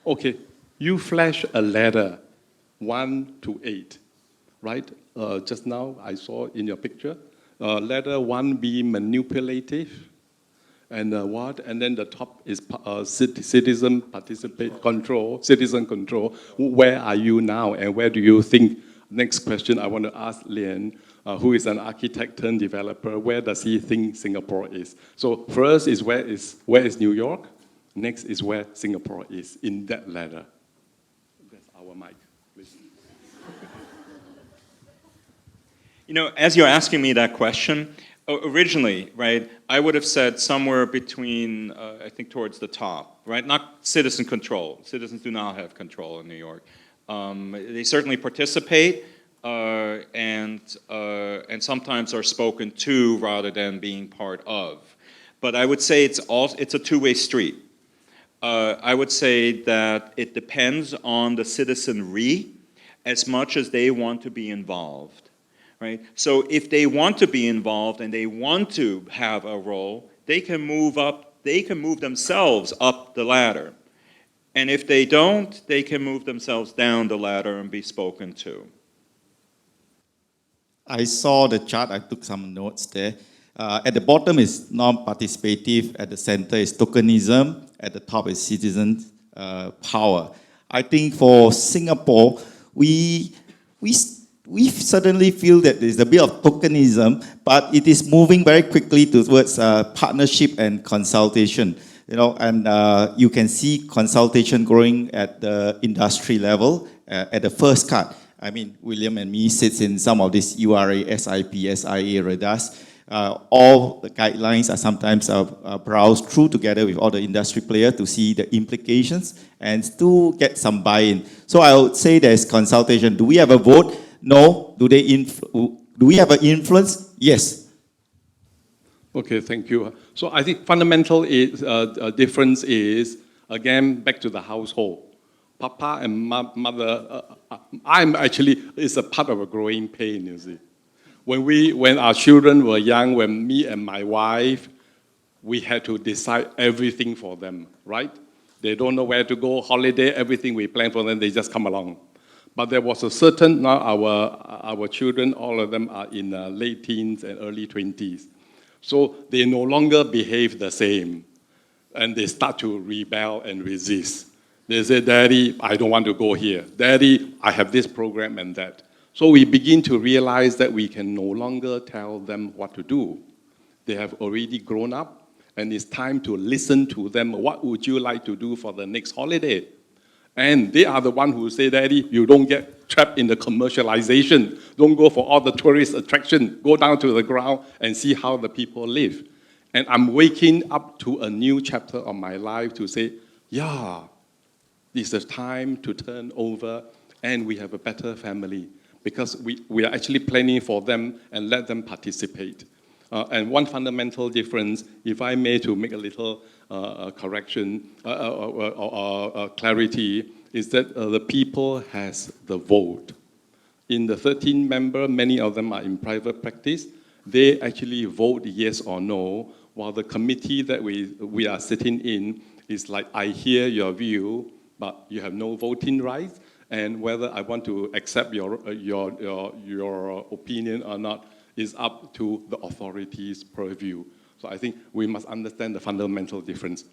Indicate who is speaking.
Speaker 1: Okay, you flash a ladder, 1 to 8, right? Just now I saw in your picture, ladder 1 being manipulative, and what? And then the top is citizen citizen control. Where are you now, and where do you think? Next question I want to ask Lian, who is an architect turned developer. Where does he think Singapore is? So first is where is New York? Next is where Singapore is in that ladder. That's our mic, please.
Speaker 2: You know, as you're asking me that question, originally, right, I would have said somewhere between, I think towards the top, right? Not citizen control. Citizens do not have control in New York. They certainly participate and sometimes are spoken to rather than being part of. But I would say it's a two-way street. I would say that it depends on the citizenry as much as they want to be involved. Right? So if they want to be involved and they want to have a role, they can move themselves up the ladder. And if they don't, they can move themselves down the ladder and be spoken to.
Speaker 3: I saw the chart, I took some notes there. At the bottom is non-participative, at the center is tokenism, at the top is citizen power. I think for Singapore, we certainly feel that there's a bit of tokenism, but it is moving very quickly towards partnership and consultation. You know, and you can see consultation growing at the industry level at the first cut. I mean, William and me sits in some of these URA, SIP, SIA radars. All the guidelines are sometimes browsed through together with all the industry players to see the implications and to get some buy-in. So I would say there's consultation. Do we have a vote? No. Do we have an influence? Yes.
Speaker 1: Okay, thank you. So I think fundamental difference is, again, back to the household. Papa and mother, it's a part of a growing pain, you see. When our children were young, when me and my wife, we had to decide everything for them, right? They don't know where to go, holiday, everything we plan for them, they just come along. But there was a certain, now our children, all of them are in late teens and early 20s. So they no longer behave the same. And they start to rebel and resist. They say, Daddy, I don't want to go here. Daddy, I have this program and that. So we begin to realize that we can no longer tell them what to do. They have already grown up, and it's time to listen to them. What would you like to do for the next holiday? And they are the ones who say, Daddy, you don't get trapped in the commercialization. Don't go for all the tourist attraction. Go down to the ground and see how the people live. And I'm waking up to a new chapter of my life to say, yeah, this is time to turn over and we have a better family. Because we are actually planning for them and let them participate. And one fundamental difference, if I may to make a little correction or clarity, is that the people has the vote. In the 13 member, many of them are in private practice. They actually vote yes or no, while the committee that we are sitting in is like, I hear your view, but you have no voting rights. And whether I want to accept your opinion or not is up to the authorities' purview. So I think we must understand the fundamental difference.